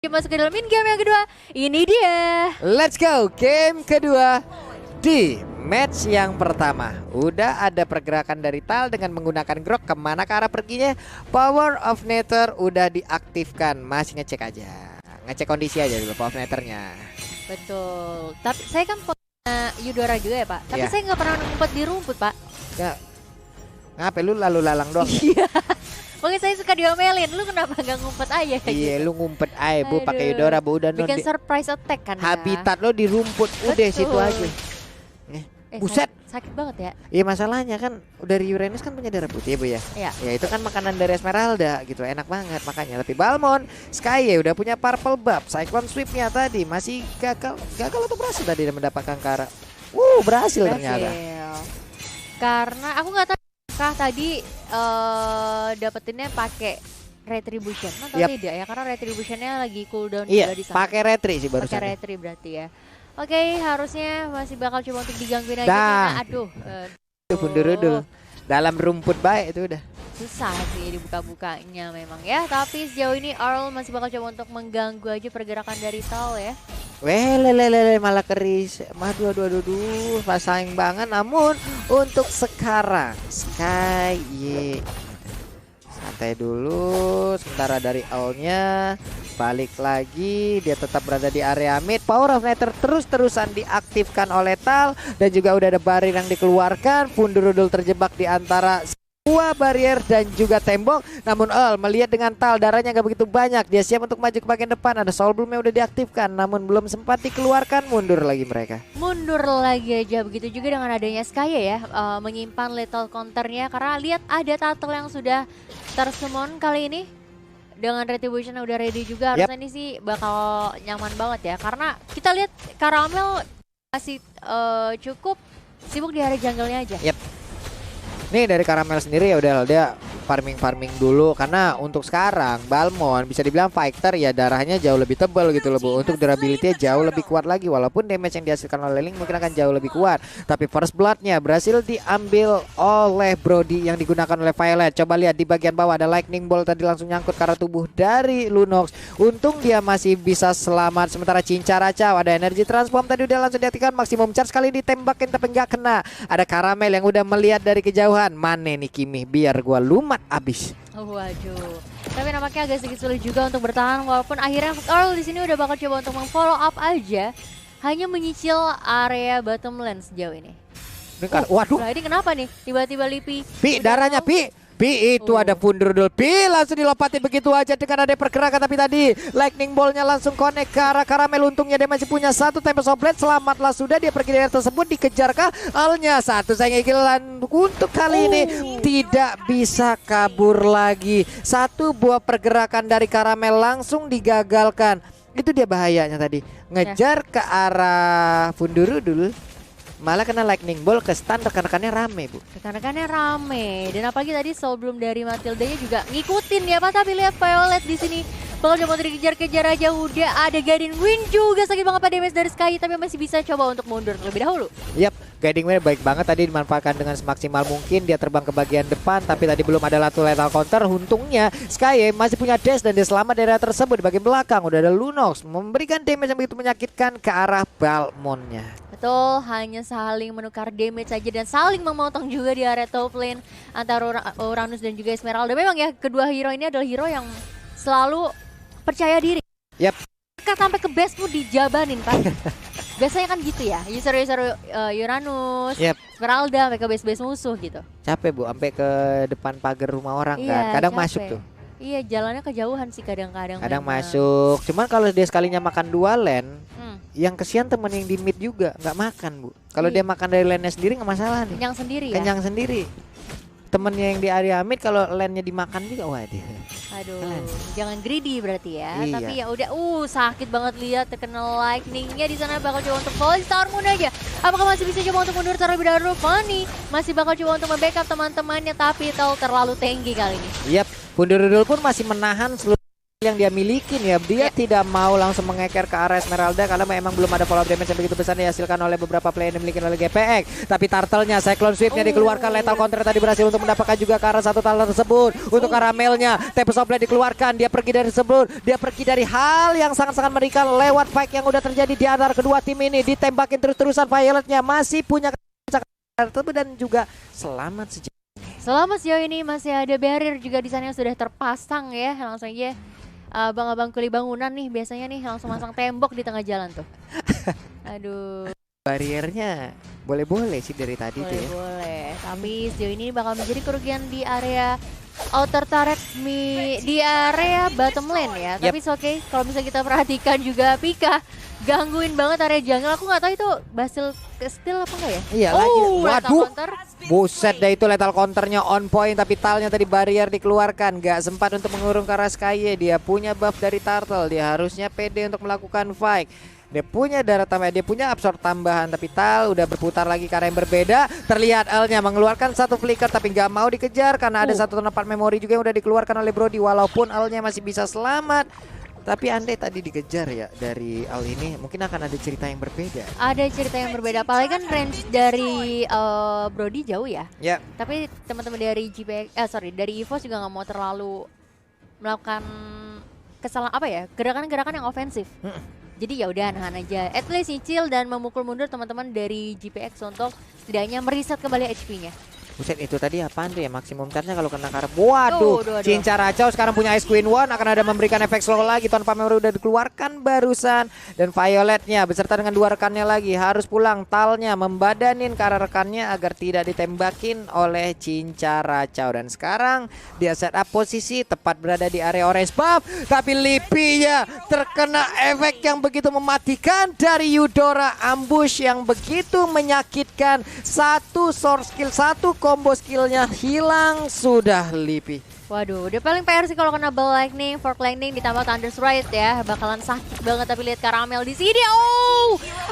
Masuk ke dalam game yang kedua. Ini dia. Let's go, game kedua di match yang pertama. Udah ada pergerakan dari Tal dengan menggunakan grok. Kemana ke arah perginya? Power of Nether udah diaktifkan. Masih ngecek aja, ngecek kondisi aja dulu power of Nethernya. Betul. Tapi saya kan punya Yudora juga ya Pak. Tapi Iya. saya nggak pernah ngumpet di rumput Pak. Nggak, ngapain lu lalu lalang doang? Iya. Makanya saya suka diomelin. Lu kenapa nggak ngumpet aja? Iya, gitu. lu ngumpet aja bu pakai Aduh. Yudora bu, udah Bikin surprise attack kan ya. habitat lo di rumput, udah Betul. situ aja. Buset. Sakit banget ya. Iya, masalahnya kan dari Uranus kan punya darah putih bu ya. Iya. Ya itu kan makanan dari Esmeralda gitu, enak banget makanya. Tapi Balmond, Sky ya udah punya Purple Buff, Cyclone Sweep-nya tadi masih gagal atau berhasil tadi mendapatkan Kara. Berhasil ternyata. Karena aku nggak tahu apakah tadi dapetinnya pakai retribution atau Yap. tidak ya, karena retributionnya lagi cooldown Iya, juga di sana. pakai retri sih Pakai barusan. retri berarti ya. Oke, harusnya masih bakal coba untuk digangguin aja. Dah. Karena aduh, Itu pundur-udul. Dalam rumput baik itu udah. susah sih dibuka-bukanya memang ya. Tapi sejauh ini Earl masih bakal coba untuk mengganggu aja pergerakan dari Tal ya. Lele malah keris. Aduh, pasang banget. Namun untuk sekarang Sky santai dulu sementara dari Owlnya balik lagi, dia tetap berada di area mid. Power of Nether terus-terusan diaktifkan oleh Tal dan juga udah ada barrier yang dikeluarkan. Pundurudul terjebak di antara dua barrier dan juga tembok. Namun Earl melihat dengan Tal darahnya nggak begitu banyak, dia siap untuk maju ke bagian depan. Ada Soul Bloom yang udah diaktifkan namun belum sempat dikeluarkan. Mundur lagi mereka. Mundur lagi aja. Begitu juga dengan adanya Skye ya, menyimpan lethal counternya karena lihat ada turtle yang sudah tersummon kali ini. Dengan retribution yang udah ready juga, harusnya ini sih bakal nyaman banget ya. Karena kita lihat Caramel masih cukup sibuk di area jungle-nya aja. Nih dari Caramel sendiri ya udah dia farming dulu karena untuk sekarang Balmond bisa dibilang fighter ya, darahnya jauh lebih tebal gitu loh bu. Untuk durability-nya jauh lebih kuat lagi, walaupun damage yang dihasilkan oleh Link mungkin akan jauh lebih kuat. Tapi first blood-nya berhasil diambil oleh Brody yang digunakan oleh Violet. Coba lihat di bagian bawah ada lightning bolt tadi langsung nyangkut ke arah tubuh dari Lunox. Untung dia masih bisa selamat. Sementara Cincaracaw ada energi transform tadi udah langsung diaktifkan, maksimum charge kali ditembakin tapi nggak kena. Ada Caramel yang udah melihat dari kejauhan. Mana nih Kimi biar gua lumat abis. Waduh, tapi nampaknya agak sedikit sulit juga untuk bertahan, walaupun akhirnya Earl di sini udah bakal coba untuk meng-follow up aja, hanya menyicil area bottom lane sejauh ini. Waduh, Nah ini kenapa nih? Tiba-tiba Lipi. Pi udah darahnya mau- Pi itu ada Pundurudul. Pi langsung dilompatin begitu aja dengan ada pergerakan, tapi tadi lightning ball-nya langsung connect ke arah Caramel. Untungnya dia masih punya satu Tempest of Blade. Selamatlah sudah dia pergi dari tersebut. Dikejarkah Alnya? Satu sayang ikilan untuk kali ini tidak bisa kabur lagi. Satu buah pergerakan dari Caramel langsung digagalkan. Itu dia bahayanya tadi. Ngejar ke arah Pundurudul, malah kena lightning ball ke stun. Rekan-rekannya rame bu. Rekan-rekannya rame, dan apalagi tadi Soul Bloom dari Matilda-nya juga ngikutin ya Pak. Tapi lihat Violet di sini bakal coba dikejar-kejar aja. Udah ada Guardian Wind juga, sakit banget Pak damage dari Skye, tapi masih bisa coba untuk mundur terlebih dahulu. Yap, guiding wind baik banget tadi, dimanfaatkan dengan semaksimal mungkin. Dia terbang ke bagian depan, tapi tadi belum ada latu lethal counter. Untungnya Skye masih punya dash dan dia selamat dari area tersebut. Di bagian belakang udah ada Lunox memberikan damage yang begitu menyakitkan ke arah Balmond-nya. Betul, hanya saling menukar damage saja dan saling memotong juga di area top lane antara Uranus dan juga Esmeralda. Memang ya, kedua hero ini adalah hero yang selalu percaya diri. Yap. Mereka sampai ke base pun dijabanin Pak. Biasanya kan gitu ya, user Uranus, Yap. Esmeralda sampai ke base-base musuh gitu. Capek bu, sampai ke depan pagar rumah orang Iya, kan. Kadang capek. masuk tuh. Iya, jalannya kejauhan sih kadang-kadang. Kadang memang. masuk. Cuman kalau dia sekalinya makan dua lane, Hmm, yang kesian temen yang di mid juga nggak makan bu. Kalau Iya. dia makan dari lane-nya sendiri nggak masalah nih. kenyang sendiri ya. Kenyang sendiri. Temennya yang di area mid kalau lane-nya dimakan juga, waduh. Aduh, Keren. jangan greedy berarti ya. Iya. Tapi ya udah, sakit banget lihat terkena lightningnya di sana. Bakal coba untuk Volley Star Moon aja. Apakah masih bisa coba untuk mundur terlebih dahulu? Fanny masih bakal coba untuk membackup teman-temannya, tapi terlalu tinggi kali ini. Yap, Pundurudul pun masih menahan seluruh yang dia milikin ya, dia tidak mau langsung mengeker ke arah Esmeralda karena memang belum ada follow up damage yang begitu besar dihasilkan oleh beberapa player yang dimiliki oleh GPX. Tapi turtle-nya, Cyclone Swift-nya dikeluarkan, lethal counter tadi berhasil untuk mendapatkan juga ke arah satu turtle tersebut. Untuk Caramelnya, Tempest of Blade dikeluarkan, dia pergi dari sebelum, dia pergi dari hal yang sangat-sangat mengerikan lewat fight yang udah terjadi di antara kedua tim ini. Ditembakin terus-terusan, Violet-nya masih punya dan juga selamat sejauh. Selamat sejauh ini masih ada barrier juga di sana yang sudah terpasang ya. Langsung aja abang-abang kuli bangunan nih biasanya nih langsung masang tembok di tengah jalan tuh. Aduh. Bariernya boleh-boleh sih dari tadi tuh ya. Boleh. Tapi sejauh ini bakal menjadi kerugian di area outer turret di area bottom lane ya. Tapi it's okay kalau bisa kita perhatikan juga Pika gangguin banget area jungle. Aku nggak tahu itu Basil steal apa enggak ya? Iya lagi. Waduh. Buset dah itu lethal counternya on point, tapi talnya tadi barrier dikeluarkan. Gak sempat untuk mengurung ke arah Skye. Dia punya buff dari turtle, dia harusnya pede untuk melakukan fight. Dia punya darah tambah, dia punya absorb tambahan, tapi Tal udah berputar lagi ke arah yang berbeda. Terlihat L-nya mengeluarkan satu flicker tapi nggak mau dikejar karena ada satu tempat memori juga yang udah dikeluarkan oleh Brody. Walaupun L-nya masih bisa selamat, tapi andai tadi dikejar ya dari Al ini, mungkin akan ada cerita yang berbeda. Ada cerita yang berbeda, apalagi kan range dari Brody jauh ya. Ya. Tapi teman-teman dari dari EVOS juga nggak mau terlalu melakukan kesalahan apa ya, gerakan-gerakan yang ofensif. Jadi ya udah nahan aja, at least nyicil dan memukul mundur teman-teman dari GPX untuk setidaknya mereset kembali HP-nya. Buset, itu tadi apaan tuh ya, maksimum charge-nya kalau kena karep. Waduh, Cinca Racau sekarang punya Ice Queen One, akan ada memberikan efek slow lagi. Tanpa memory udah dikeluarkan barusan. Dan Violetnya beserta dengan dua rekannya lagi harus pulang. Talnya membadanin ke arah rekannya agar tidak ditembakin oleh Cinca Racau. Dan sekarang dia set up posisi tepat berada di area orange buff. Tapi Lippy-nya terkena efek yang begitu mematikan dari Eudora. Ambush yang begitu menyakitkan. Satu source skill, satu combo skillnya hilang sudah Lippy. Waduh, udah paling PR sih kalau kena Ball Lightning, Fork Lightning ditambah Thunder's Ride ya, bakalan sakit banget. Tapi lihat Caramel di sini,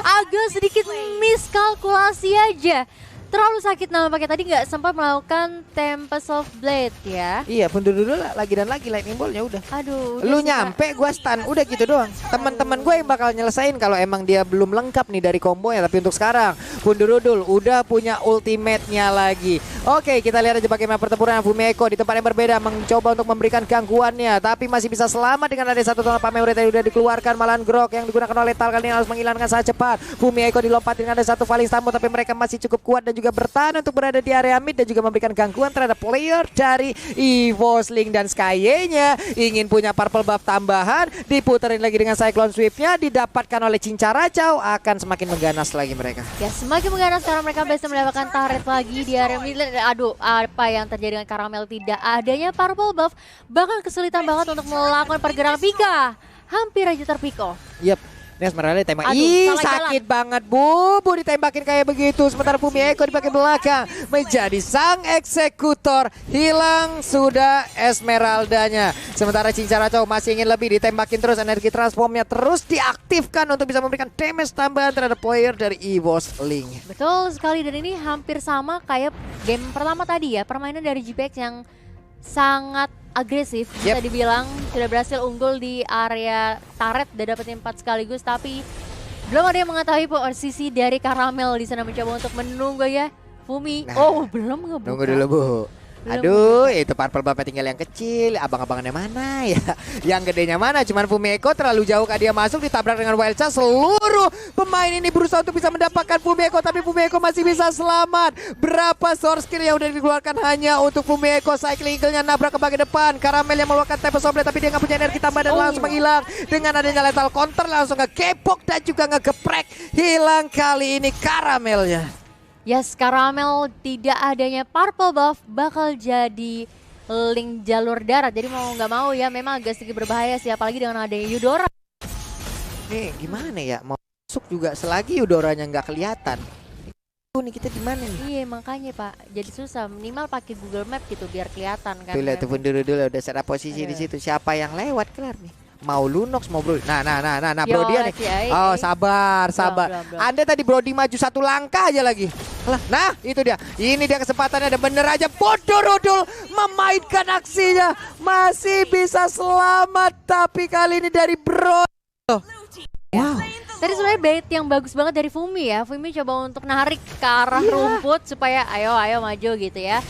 agak sedikit miskalkulasi aja. Terlalu sakit nampaknya tadi nggak sempat melakukan Tempest of Blade ya. Iya, pun dulu lagi dan lagi lightning ballnya udah. Aduh. Lu nyampe gua stun, udah gitu doang. Teman-teman gue yang bakal nyelesain kalau emang dia belum lengkap nih dari kombonya. Tapi untuk sekarang, Pundurudul udah punya ultimate-nya lagi. Oke, kita lihat aja bagaimana pertempuran Fumiko di tempat yang berbeda mencoba untuk memberikan gangguannya, tapi masih bisa selamat dengan ada satu tempat memory tadi udah dikeluarkan. Malahan grok yang digunakan oleh Tal kali ini harus menghilangkan sangat cepat. Fumiko dilompatin dengan ada satu Falling Stampo, tapi mereka masih cukup kuat dan juga bertahan untuk berada di area mid dan juga memberikan gangguan terhadap player dari EVOS Link. Dan Skye-nya ingin punya purple buff tambahan, diputerin lagi dengan Cyclone Swift-nya didapatkan oleh Cinca Racau, akan semakin mengganas lagi mereka. Ya semakin mengganas karena mereka bisa mendapatkan turret lagi di area mid. Aduh, apa yang terjadi dengan Caramel, tidak adanya purple buff bahkan kesulitan banget untuk melakukan pergerakan. Pika hampir aja terpiko. Yep. Ini Esmeralda ditembak. Ih, sakit banget Bu ditembakin kayak begitu. Sementara Fumiko di bagian belakang menjadi sang eksekutor. Hilang sudah Esmeraldanya. Sementara Cinca Racau masih ingin lebih, ditembakin terus. Energi transformnya terus diaktifkan untuk bisa memberikan damage tambahan terhadap player dari EVOS Link. Betul sekali, dan ini hampir sama kayak game pertama tadi ya. Permainan dari GPX yang sangat agresif, bisa dibilang sudah berhasil unggul di area turret, udah dapetin 4 sekaligus, tapi belum ada yang mengetahui posisi dari Caramel di sana mencoba untuk menunggu ya. Fumi, belum ngebuka. Tunggu dulu Bu. Aduh, itu purple buff tinggal yang kecil, abang-abangannya mana ya? Yang gedenya mana? Cuman Fumiko terlalu jauh kak dia masuk, ditabrak dengan wild charge. Seluruh pemain ini berusaha untuk bisa mendapatkan Fumiko, tapi Fumiko masih bisa selamat. Berapa source skill yang udah dikeluarkan hanya untuk Fumiko. Cycling eagle-nya nabrak ke bagian depan. Caramel yang mengeluarkan Tempest of Blade, tapi dia nggak punya energi tambah dan langsung menghilang. Dengan adanya lethal counter langsung ngekepok dan juga ngegeprek. Hilang kali ini Caramelnya. Yes, Caramel tidak adanya purple buff bakal jadi link jalur darat. Jadi mau nggak mau ya memang agak sedikit berbahaya sih, apalagi dengan adanya Eudora. Nih gimana ya, mau masuk juga selagi Eudoranya nggak kelihatan. Nih kita di mana nih? Iya makanya Pak, jadi susah. Minimal pakai Google Map gitu biar kelihatan kan. Tuh lihat tuh dulu udah set up posisi di situ. Siapa yang lewat kelar nih? mau Lunox mau Brody. Nah Ya Brody nih. Oh, sabar. Belum. Anda tadi Brody maju satu langkah aja lagi. Nah, itu dia. Ini dia kesempatannya, ada bener aja bodoh Rudul memainkan aksinya. Masih bisa selamat, tapi kali ini dari Brody. Wow. Tadi sebenarnya bait yang bagus banget dari Fumi ya. Fumi coba untuk narik ke arah rumput supaya ayo maju gitu ya.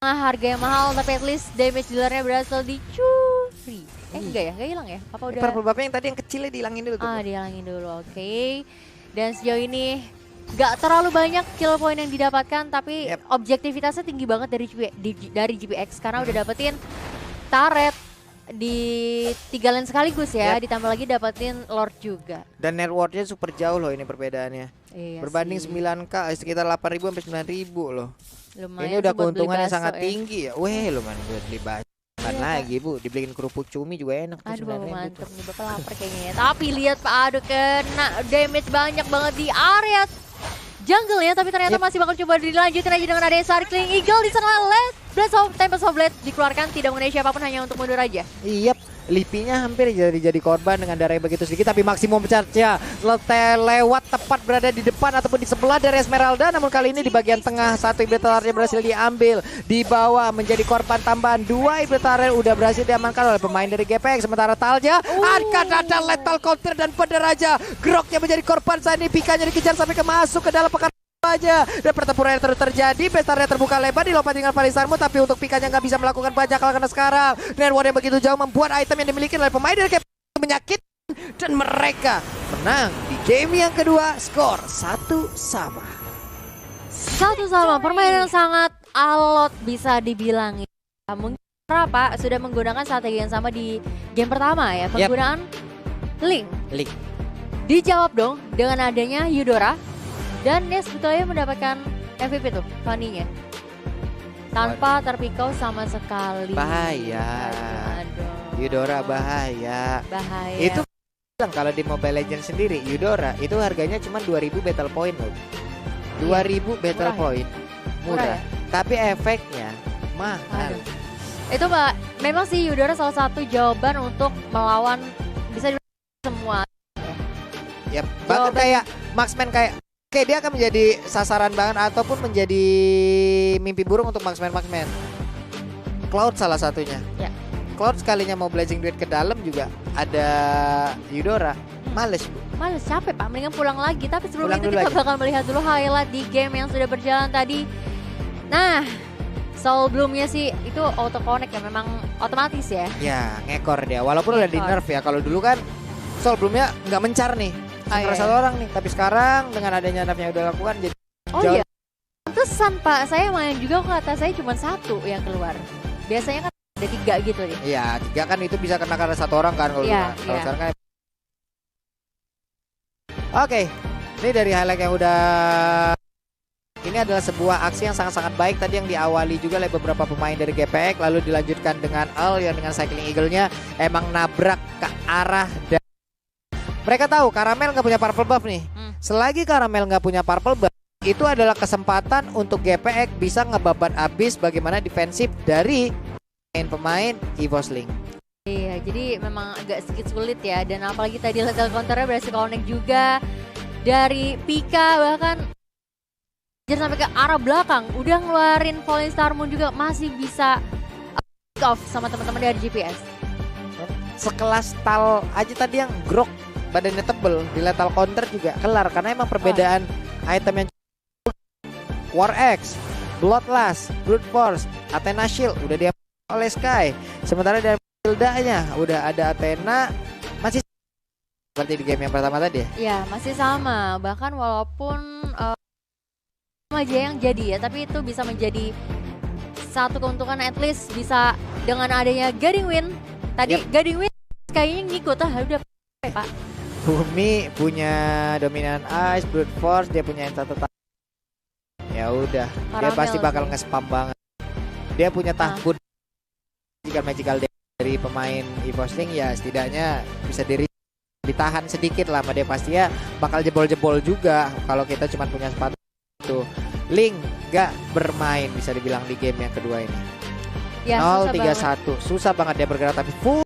Harganya mahal tapi at least damage dealernya berhasil dicuri. Enggak ya, enggak hilang ya? Apa udah? Purple Buff yang tadi yang kecilnya dihilangin dulu tuh. Dihilangin dulu, oke. Dan sejauh ini gak terlalu banyak kill point yang didapatkan, tapi objektivitasnya tinggi banget dari GPX karena udah dapetin turret di 3 lane sekaligus ya, ditambah lagi dapetin Lord juga. Dan net worth-nya super jauh loh ini perbedaannya. Iya berbanding sih. 9k sekitar 8.000 sampai 9.000 loh. Lumayan ini udah buat beli keuntungan yang bakso sangat ya. tinggi ya. Weh, lumayan buat beli bakso. Lagi Bu, dibeliin kerupuk cumi juga enak tuh. Aduh Bapak mantep nih, Bapak lapar kayaknya ya. Tapi lihat Pak Ado kena damage banyak banget di area jungle ya, tapi ternyata masih bakal coba dilanjutkan aja dengan ada Circling Eagle di sana. Blast of Tempest of Blade dikeluarkan, tidak mengenai siapapun, hanya untuk mundur aja. Lipinya hampir jadi korban dengan darah yang begitu sedikit, tapi maksimum charge-nya lewat tepat berada di depan ataupun di sebelah dari Esmeralda. Namun kali ini di bagian tengah satu Ibretarnya berhasil diambil, di bawah menjadi korban tambahan. 2 Ibretarnya udah berhasil diamankan oleh pemain dari GPX. Sementara Talja akan ada lethal counter dan Pederaja Groknya menjadi korban saat ini. Pikanya dikejar sampai masuk ke dalam pekan aja, dan pertempuran yang terus terjadi. Pestarnya terbuka lebar, dilompat dengan Palisarmu, tapi untuk pikanya nggak bisa melakukan banyak hal karena sekarang network yang begitu jauh membuat item yang dimiliki oleh pemain dari GPX menyakitkan, dan mereka menang di game yang kedua, skor 1-1. Permainan sangat alot bisa dibilang. Mungkin apa sudah menggunakan strategi yang sama di game pertama ya, penggunaan Link. Dijawab dong dengan adanya Eudora. Dan dia sebetulnya mendapatkan MVP tuh, Fanny-nya. Tanpa terpikau sama sekali. Bahaya. Eudora bahaya. Itu bilang kalau di Mobile Legends sendiri, Eudora itu harganya cuma 2.000 battle point loh. 2.000 battle point. Murah. Tapi efeknya mahal. Itu Mbak, memang sih Eudora salah satu jawaban untuk melawan bisa semua. Ya, bahkan kayak Marksman Oke, dia akan menjadi sasaran banget ataupun menjadi mimpi burung untuk Marksman. Cloud salah satunya. Ya. Cloud sekalinya mau blazing duit ke dalam juga ada Eudora. Males Bu. Males, capek Pak, mendingan pulang lagi. Tapi sebelum itu kita bakal melihat dulu highlight di game yang sudah berjalan tadi. Nah, Soul Bloom-nya sih itu auto connect ya, memang otomatis ya. Ya, ngekor dia. Walaupun udah di nerf ya. Kalau dulu kan Soul Bloom-nya nggak mencar nih. Satu orang nih, tapi sekarang dengan adanya nerfnya udah lakukan jadi iya. Pantesan Pak, saya main juga kata saya cuma 1 yang keluar. Biasanya kan ada 3 gitu nih. Iya, 3 kan itu bisa kena karena 1 orang kan kalau sekarang kan. Oke, ini dari highlight yang udah. Ini adalah sebuah aksi yang sangat-sangat baik tadi yang diawali juga oleh beberapa pemain dari GPX, lalu dilanjutkan dengan Al yang dengan Cycling Eagle-nya emang nabrak ke arah dan mereka tahu Karamel nggak punya purple buff nih. Selagi Karamel nggak punya purple buff, itu adalah kesempatan untuk GPX bisa ngebabat abis bagaimana defensif dari pemain EVOS Link. Iya, jadi memang agak sedikit sulit ya. Dan apalagi tadi lethal counternya berhasil connect juga dari Pika, bahkan sampai ke arah belakang. Udah ngeluarin Falling Star Moon juga, masih bisa off sama teman-teman dari GPS. Sekelas Tal aja tadi yang Grok badannya tebel di lethal counter juga kelar karena emang perbedaan item yang War X, Bloodlust, Brute Force, Athena Shield udah diambil oleh Sky. Sementara dari Hilda-nya udah ada Athena, masih seperti di game yang pertama tadi ya? Ya masih sama, bahkan walaupun aja yang jadi ya, tapi itu bisa menjadi satu keuntungan, at least bisa dengan adanya Guiding Wind. Tadi Guiding Wind kayaknya ngikut udah Pak. Bumi punya dominan ice, brute force, dia punya satu. Ya udah, dia pasti bakal nge-spam banget. Dia punya tahun jika magical dari pemain EVOS Link ya setidaknya bisa ditahan sedikit lah sama dia, pasti ya bakal jebol-jebol juga kalau kita cuma punya sepatu itu. Link gak bermain bisa dibilang di game yang kedua ini. Ya, 0-3-1. Susah banget dia bergerak tapi full